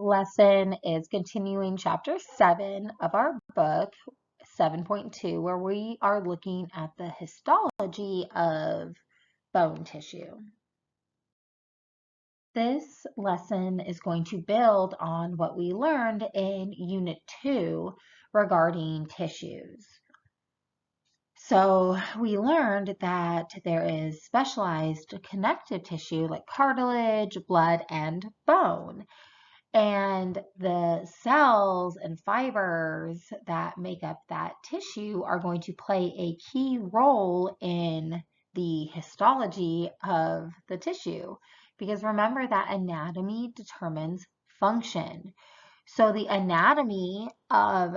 lesson is continuing chapter 7 of our book, 7.2, where we are looking at the histology of bone tissue. This lesson is going to build on what we learned in Unit 2 regarding tissues. So we learned that there is specialized connective tissue like cartilage, blood, and bone. And the cells and fibers that make up that tissue are going to play a key role in the histology of the tissue. Because remember that anatomy determines function. So the anatomy of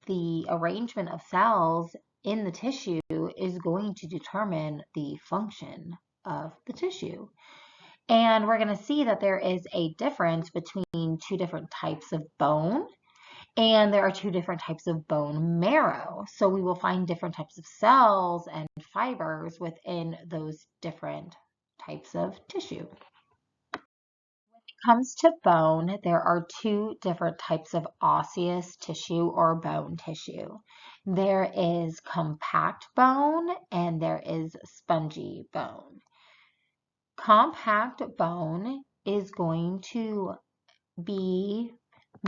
the arrangement of cells in the tissue is going to determine the function of the tissue. And we're going to see that there is a difference between two different types of bone, and there are two different types of bone marrow. So we will find different types of cells and fibers within those different types of tissue. When it comes to bone, there are two different types of osseous tissue or bone tissue. There is compact bone and there is spongy bone. Compact bone is going to be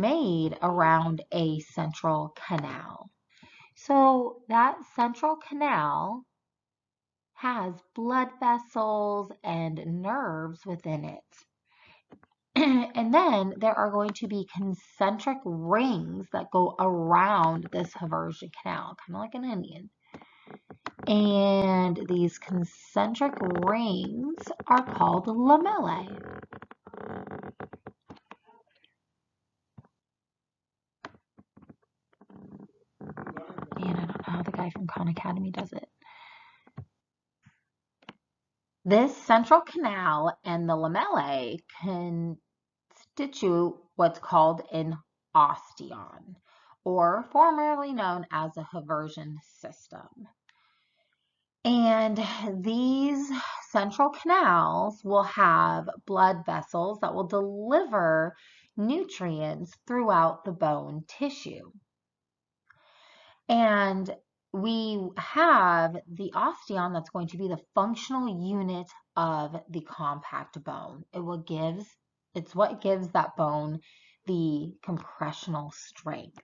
made around a central canal. So that central canal has blood vessels and nerves within it. And then there are going to be concentric rings that go around this Haversian canal, kind of like an onion. And these concentric rings are called lamellae. Man, I don't know how the guy from Khan Academy does it. This central canal and the lamellae constitute what's called an osteon, or formerly known as a Haversian system. And these central canals will have blood vessels that will deliver nutrients throughout the bone tissue. And we have the osteon that's going to be the functional unit of the compact bone. It's what gives that bone the compressional strength.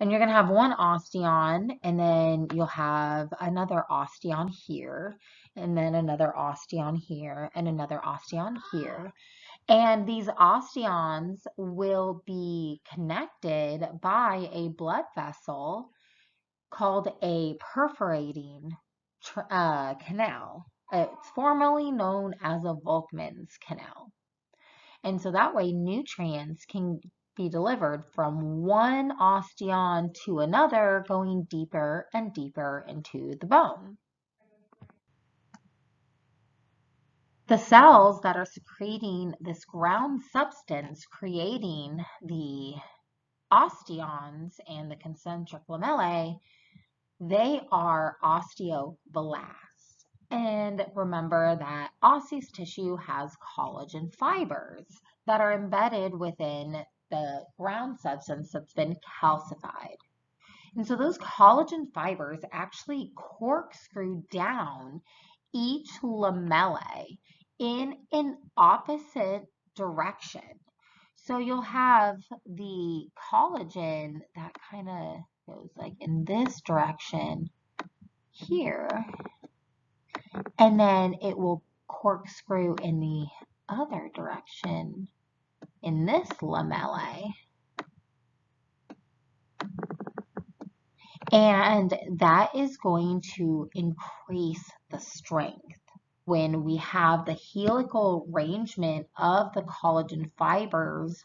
And you're going to have one osteon, and then you'll have another osteon here, and then another osteon here, and another osteon here. And these osteons will be connected by a blood vessel called a perforating canal. It's formerly known as a Volkmann's canal. And so that way nutrients can be delivered from one osteon to another, going deeper and deeper into the bone. The cells that are secreting this ground substance, creating the osteons and the concentric lamellae, they are osteoblasts. And remember that osseous tissue has collagen fibers that are embedded within the ground substance that's been calcified. And so those collagen fibers actually corkscrew down each lamellae in an opposite direction. So you'll have the collagen that kind of goes like in this direction here, and then it will corkscrew in the other direction in this lamellae. And that is going to increase the strength when we have the helical arrangement of the collagen fibers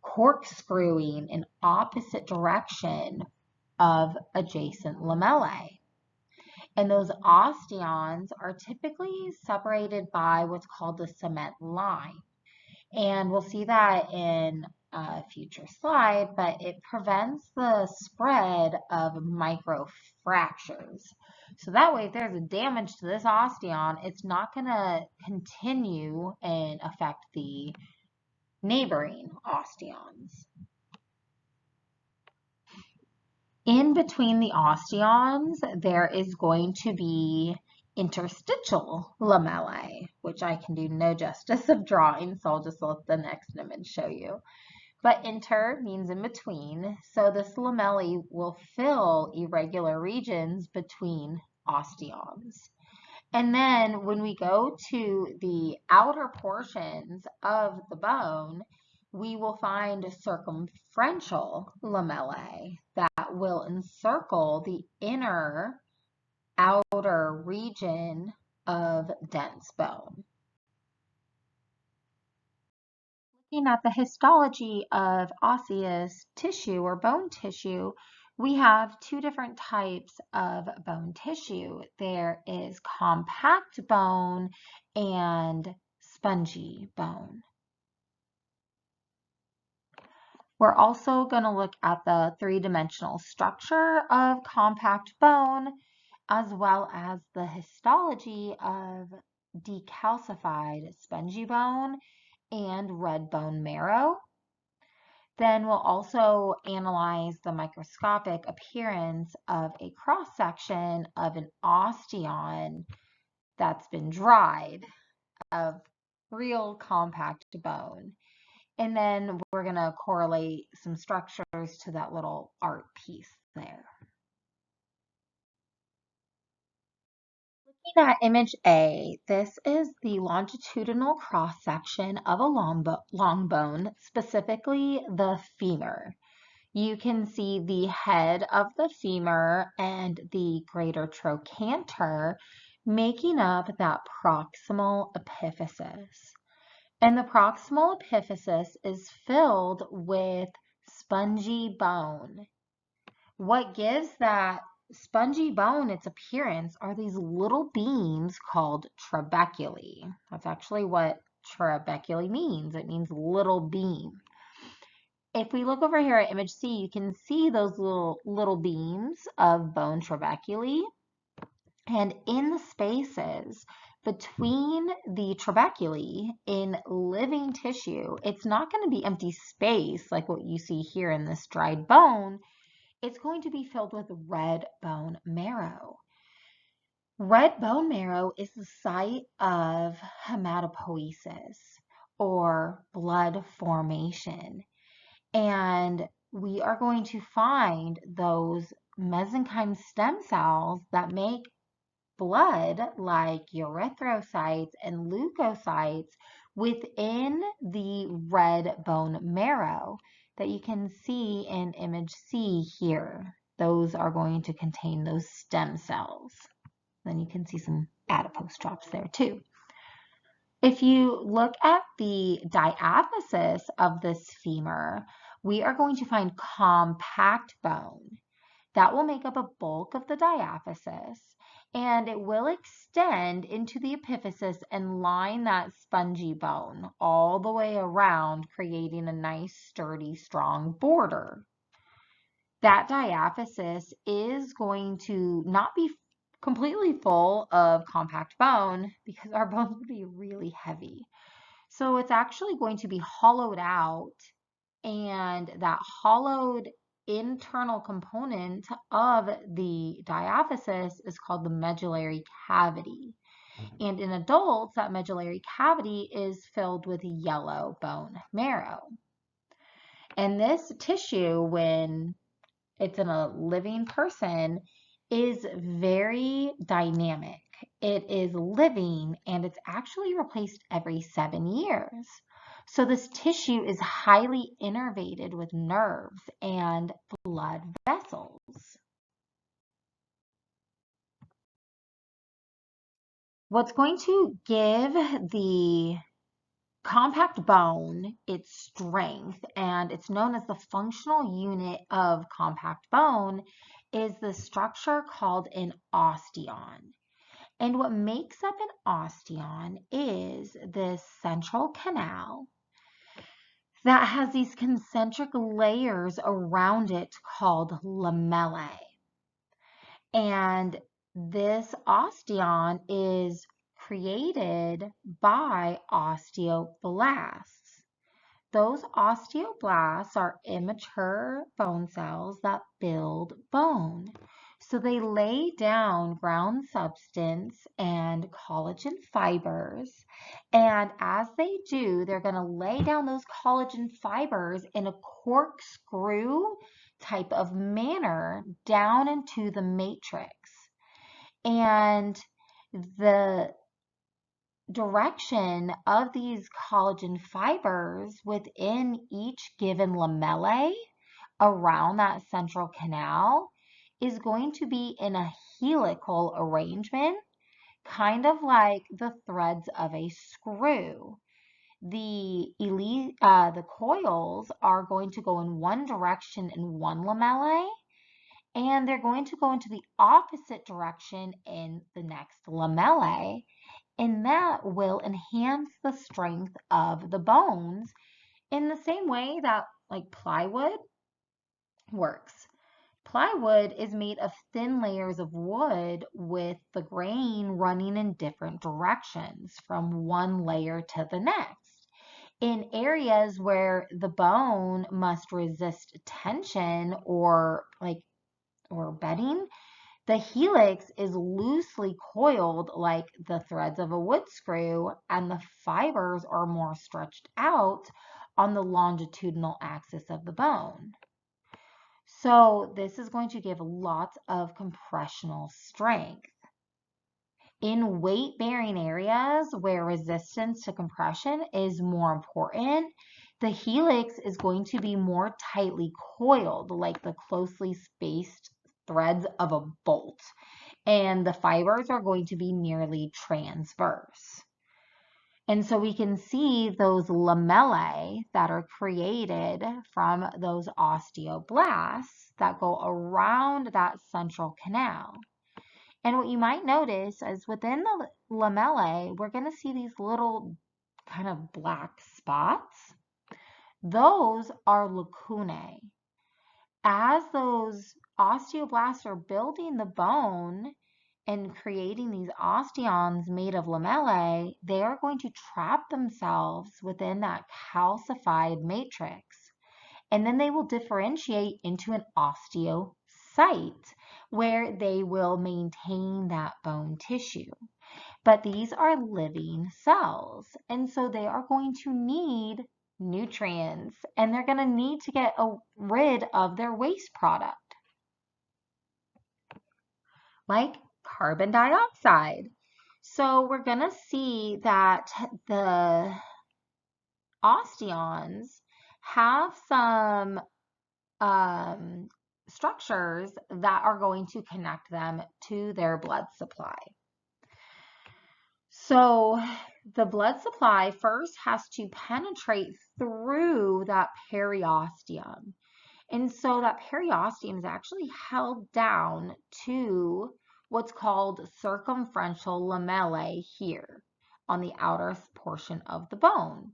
corkscrewing in opposite direction of adjacent lamellae. And those osteons are typically separated by what's called the cement line. And we'll see that in a future slide, but it prevents the spread of microfractures. So that way, if there's a damage to this osteon, it's not going to continue and affect the neighboring osteons. In between the osteons, there is going to be interstitial lamellae, which I can do no justice of drawing, so I'll just let the next image show you. But inter means in between, so this lamellae will fill irregular regions between osteons. And then when we go to the outer portions of the bone, we will find circumferential lamellae that will encircle the inner outer region of dense bone. Looking at the histology of osseous tissue or bone tissue, we have two different types of bone tissue. There is compact bone and spongy bone. We're also going to look at the three-dimensional structure of compact bone, as well as the histology of decalcified spongy bone and red bone marrow. Then we'll also analyze the microscopic appearance of a cross-section of an osteon that's been dried of real compact bone. And then we're going to correlate some structures to that little art piece there. Looking at image A, this is the longitudinal cross-section of a long bone, specifically the femur. You can see the head of the femur and the greater trochanter making up that proximal epiphysis. And the proximal epiphysis is filled with spongy bone. What gives that spongy bone its appearance are these little beams called trabeculae. That's actually what trabeculae means. It means little beam. If we look over here at image C, you can see those little beams of bone trabeculae. And in the spaces between the trabeculae in living tissue, it's not going to be empty space like what you see here in this dried bone. It's going to be filled with red bone marrow. Red bone marrow is the site of hematopoiesis or blood formation. And we are going to find those mesenchyme stem cells that make blood like erythrocytes and leukocytes within the red bone marrow that you can see in image C here. Those are going to contain those stem cells. Then you can see some adipose drops there too. If you look at the diaphysis of this femur, we are going to find compact bone. That will make up a bulk of the diaphysis, and it will extend into the epiphysis and line that spongy bone all the way around, creating a nice, sturdy, strong border. That diaphysis is going to not be completely full of compact bone because our bones would be really heavy. So it's actually going to be hollowed out, and that hollowed internal component of the diaphysis is called the medullary cavity. And in adults, that medullary cavity is filled with yellow bone marrow. And this tissue, when it's in a living person, is very dynamic. It is living, and it's actually replaced every 7 years. So this tissue is highly innervated with nerves and blood vessels. What's going to give the compact bone its strength, and it's known as the functional unit of compact bone, is the structure called an osteon. And what makes up an osteon is this central canal that has these concentric layers around it called lamellae. And this osteon is created by osteoblasts. Those osteoblasts are immature bone cells that build bone. So they lay down ground substance and collagen fibers. And as they do, they're going to lay down those collagen fibers in a corkscrew type of manner down into the matrix. And the direction of these collagen fibers within each given lamellae around that central canal is going to be in a helical arrangement, kind of like the threads of a screw. The coils are going to go in one direction in one lamellae, and they're going to go into the opposite direction in the next lamellae, and that will enhance the strength of the bones in the same way that like plywood works. Plywood is made of thin layers of wood with the grain running in different directions from one layer to the next. In areas where the bone must resist tension or bedding, the helix is loosely coiled like the threads of a wood screw, and the fibers are more stretched out on the longitudinal axis of the bone. So this is going to give lots of compressional strength. In weight-bearing areas where resistance to compression is more important, the helix is going to be more tightly coiled, like the closely spaced threads of a bolt, and the fibers are going to be nearly transverse. And so we can see those lamellae that are created from those osteoblasts that go around that central canal. And what you might notice is within the lamellae, we're going to see these little kind of black spots. Those are lacunae. As those osteoblasts are building the bone and creating these osteons made of lamellae, they are going to trap themselves within that calcified matrix. And then they will differentiate into an osteocyte where they will maintain that bone tissue. But these are living cells, and so they are going to need nutrients, and they're going to need to get rid of their waste product, like carbon dioxide. So we're going to see that the osteons have some structures that are going to connect them to their blood supply. So the blood supply first has to penetrate through that periosteum. And so that periosteum is actually held down to what's called circumferential lamellae here on the outer portion of the bone.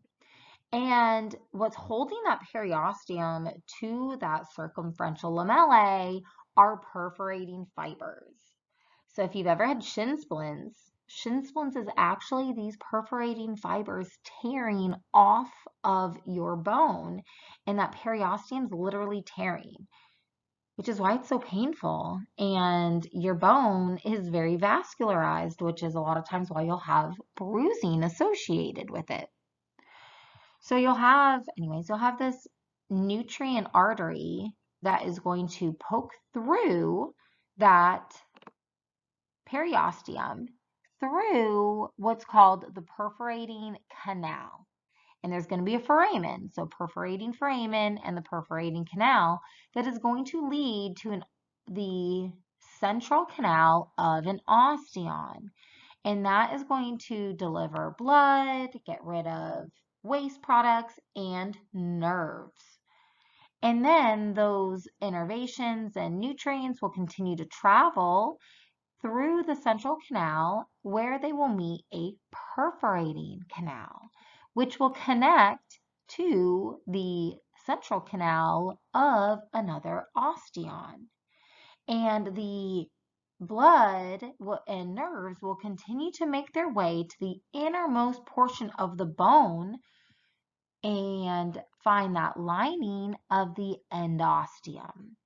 And what's holding that periosteum to that circumferential lamellae are perforating fibers. So if you've ever had shin splints is actually these perforating fibers tearing off of your bone, and that periosteum is literally tearing, which is why it's so painful. And your bone is very vascularized, which is a lot of times why you'll have bruising associated with it. So you'll have this nutrient artery that is going to poke through that periosteum through what's called the perforating canal. And there's going to be a foramen, so perforating foramen and the perforating canal that is going to lead to the central canal of an osteon. And that is going to deliver blood, get rid of waste products, and nerves. And then those innervations and nutrients will continue to travel through the central canal where they will meet a perforating canal, which will connect to the central canal of another osteon. And the blood and nerves will continue to make their way to the innermost portion of the bone and find that lining of the endosteum.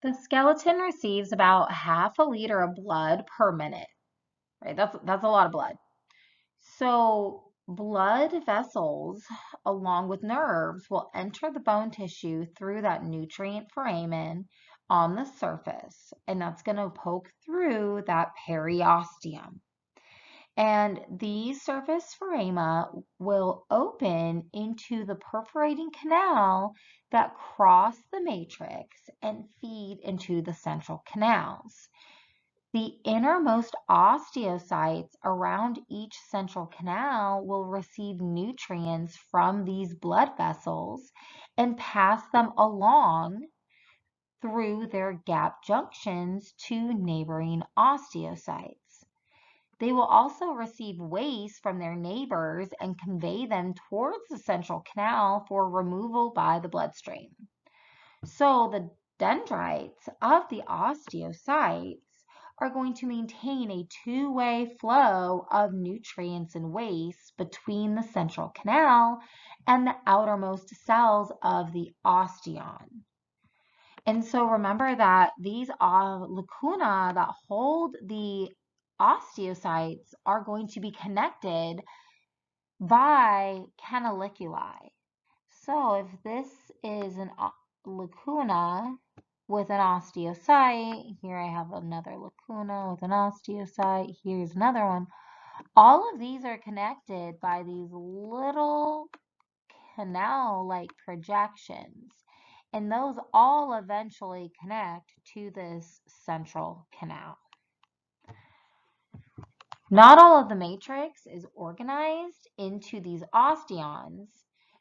The skeleton receives about half a liter of blood per minute, right? That's a lot of blood. So blood vessels, along with nerves, will enter the bone tissue through that nutrient foramen on the surface, and that's going to poke through that periosteum. And these surface foramina will open into the perforating canal that cross the matrix and feed into the central canals. The innermost osteocytes around each central canal will receive nutrients from these blood vessels and pass them along through their gap junctions to neighboring osteocytes. They will also receive waste from their neighbors and convey them towards the central canal for removal by the bloodstream. So the dendrites of the osteocytes are going to maintain a two-way flow of nutrients and waste between the central canal and the outermost cells of the osteon. And so remember that these lacuna that hold the osteocytes are going to be connected by canaliculi. So if this is an lacuna with an osteocyte, here I have another lacuna with an osteocyte, here's another one. All of these are connected by these little canal-like projections, and those all eventually connect to this central canal. Not all of the matrix is organized into these osteons.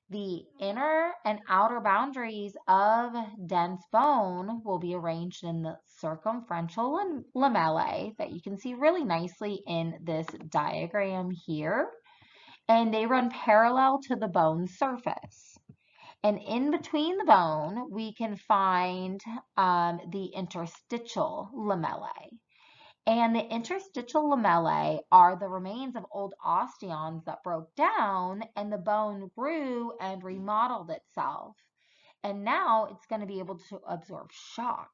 The inner and outer boundaries of dense bone will be arranged in the circumferential lamellae that you can see really nicely in this diagram here. And they run parallel to the bone surface. And in between the bone, we can find the interstitial lamellae. And the interstitial lamellae are the remains of old osteons that broke down and the bone grew and remodeled itself. And now it's going to be able to absorb shock.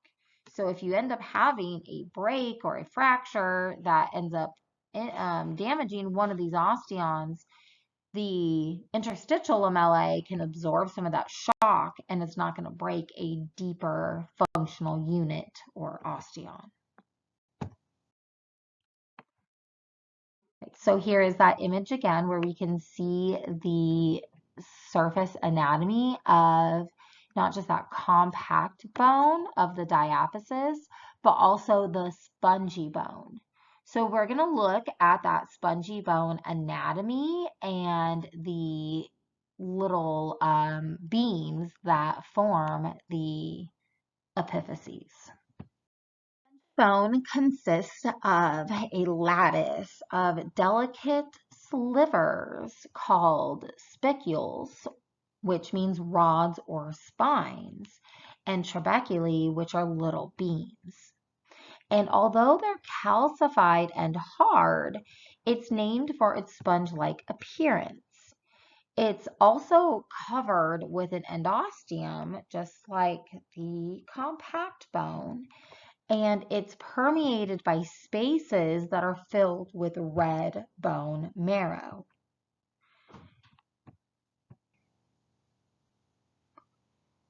So if you end up having a break or a fracture that ends up damaging one of these osteons, the interstitial lamellae can absorb some of that shock and it's not going to break a deeper functional unit or osteon. So here is that image again where we can see the surface anatomy of not just that compact bone of the diaphysis, but also the spongy bone. So we're going to look at that spongy bone anatomy and the little beams that form the epiphyses. Bone consists of a lattice of delicate slivers called spicules, which means rods or spines, and trabeculae, which are little beams. And although they're calcified and hard, it's named for its sponge-like appearance. It's also covered with an endosteum, just like the compact bone, and it's permeated by spaces that are filled with red bone marrow.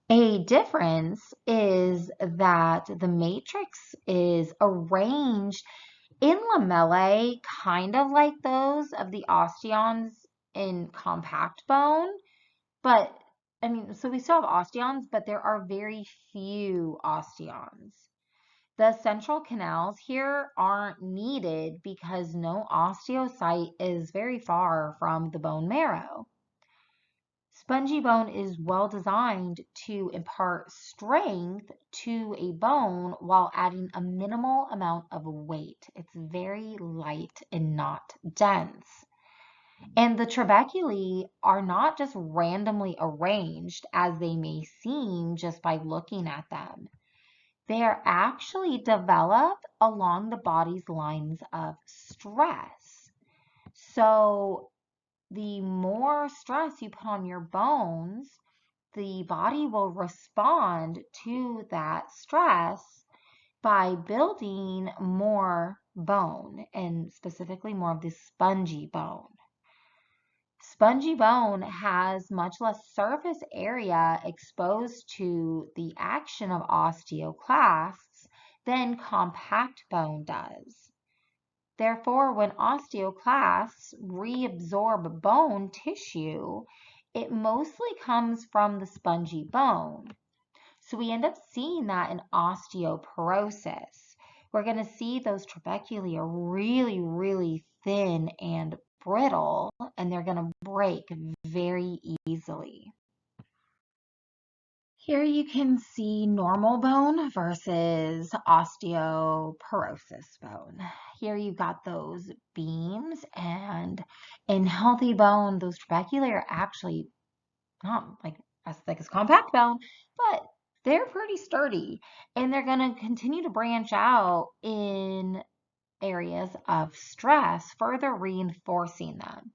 A difference is that the matrix is arranged in lamellae, kind of like those of the osteons in compact bone, but so we still have osteons, but there are very few osteons. The central canals here aren't needed because no osteocyte is very far from the bone marrow. Spongy bone is well designed to impart strength to a bone while adding a minimal amount of weight. It's very light and not dense. And the trabeculae are not just randomly arranged as they may seem just by looking at them. They are actually developed along the body's lines of stress. So the more stress you put on your bones, the body will respond to that stress by building more bone, and specifically more of the spongy bone. Spongy bone has much less surface area exposed to the action of osteoclasts than compact bone does. Therefore, when osteoclasts reabsorb bone tissue, it mostly comes from the spongy bone. So we end up seeing that in osteoporosis. We're going to see those trabeculae are really, really thin and brittle, and they're going to break very easily. Here you can see normal bone versus osteoporosis bone. Here you've got those beams, and in healthy bone, those trabeculae are actually not like as thick as compact bone, but they're pretty sturdy, and they're going to continue to branch out in areas of stress, further reinforcing them.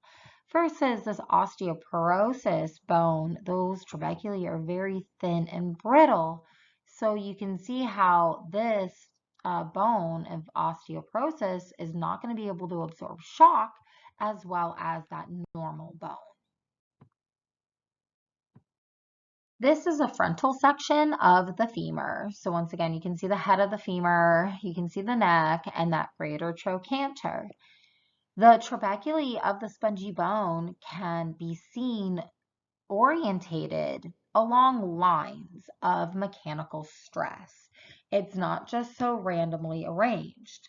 Versus this osteoporosis bone, those trabeculae are very thin and brittle. So you can see how this bone of osteoporosis is not going to be able to absorb shock as well as that normal bone. This is a frontal section of the femur. So once again, you can see the head of the femur, you can see the neck, and that greater trochanter. The trabeculae of the spongy bone can be seen orientated along lines of mechanical stress. It's not just so randomly arranged.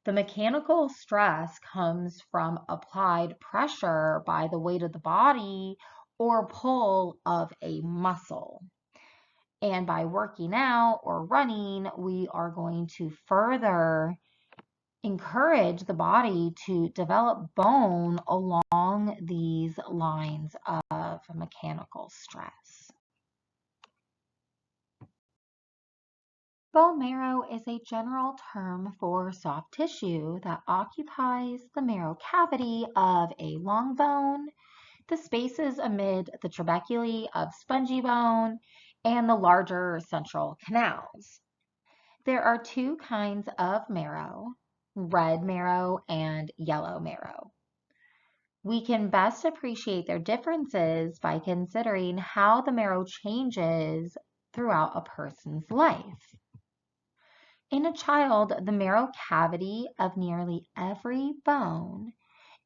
The mechanical stress comes from applied pressure by the weight of the body or pull of a muscle. And by working out or running, we are going to further encourage the body to develop bone along these lines of mechanical stress. Bone marrow is a general term for soft tissue that occupies the marrow cavity of a long bone, the spaces amid the trabeculae of spongy bone, and the larger central canals. There are two kinds of marrow, red marrow and yellow marrow. We can best appreciate their differences by considering how the marrow changes throughout a person's life. In a child, the marrow cavity of nearly every bone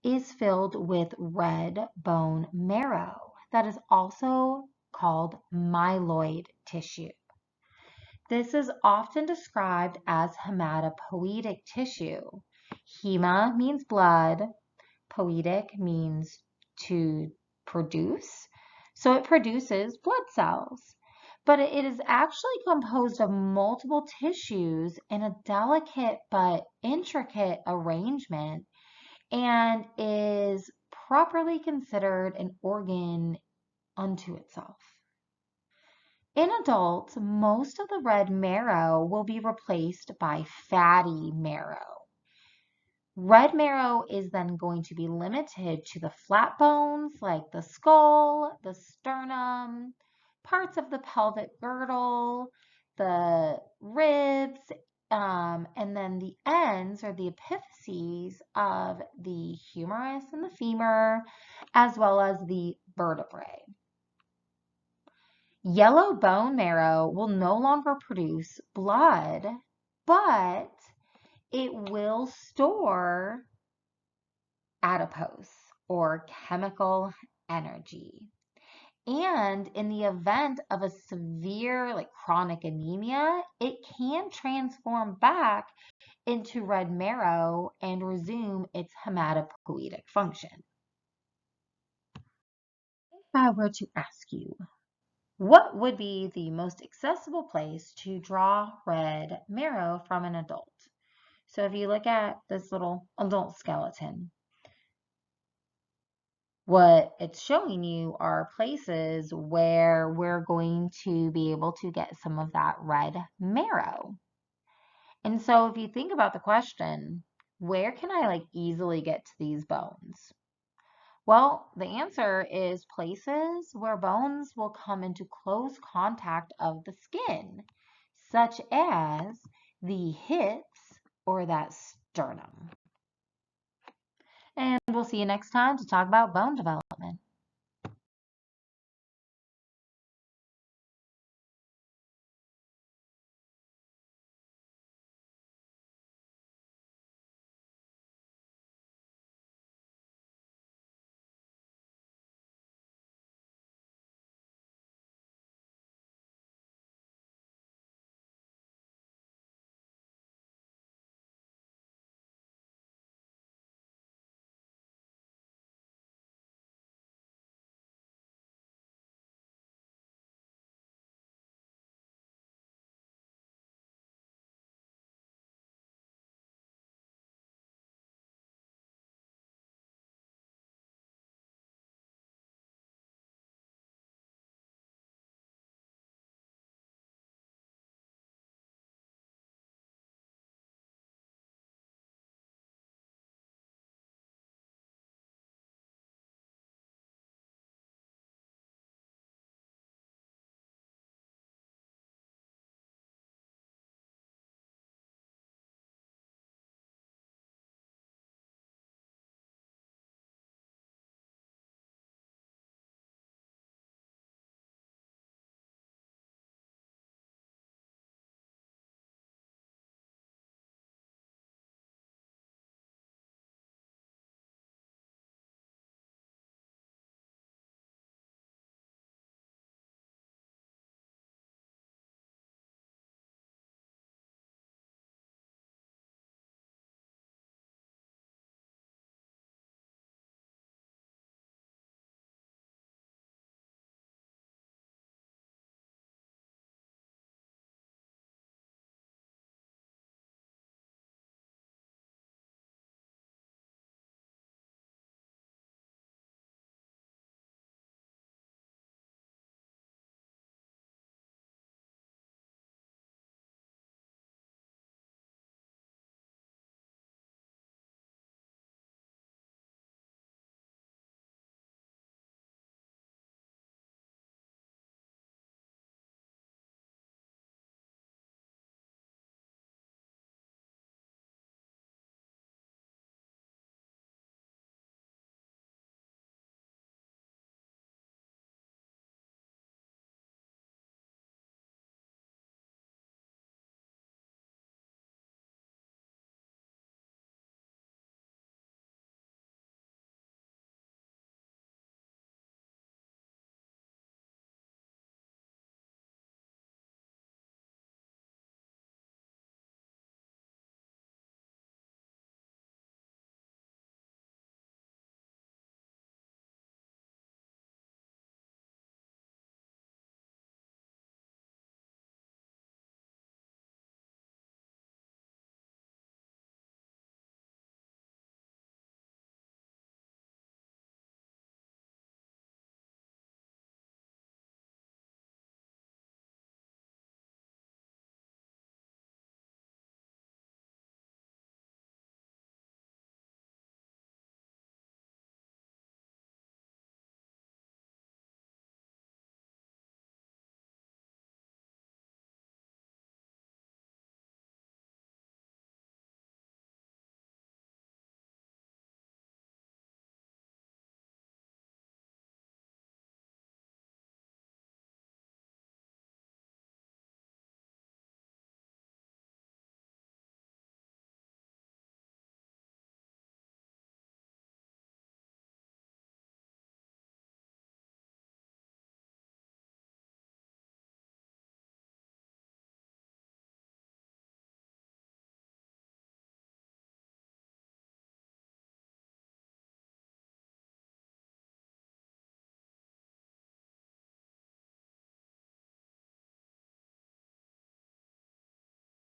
is filled with red bone marrow that is also called myeloid tissue. This is often described as hematopoietic tissue. Hema means blood, poietic means to produce, so it produces blood cells. But it is actually composed of multiple tissues in a delicate but intricate arrangement, and is properly considered an organ unto itself. In adults, most of the red marrow will be replaced by fatty marrow. Red marrow is then going to be limited to the flat bones like the skull, the sternum, parts of the pelvic girdle, the ribs, and then the ends or the epiphyses of the humerus and the femur, as well as the vertebrae. Yellow bone marrow will no longer produce blood, but it will store adipose or chemical energy. And in the event of a severe chronic anemia, it can transform back into red marrow and resume its hematopoietic function. If I were to ask you, what would be the most accessible place to draw red marrow from an adult? So if you look at this little adult skeleton, what it's showing you are places where we're going to be able to get some of that red marrow. And so if you think about the question, where can I easily get to these bones? Well, the answer is places where bones will come into close contact of the skin, such as the hips or that sternum. And we'll see you next time to talk about bone development.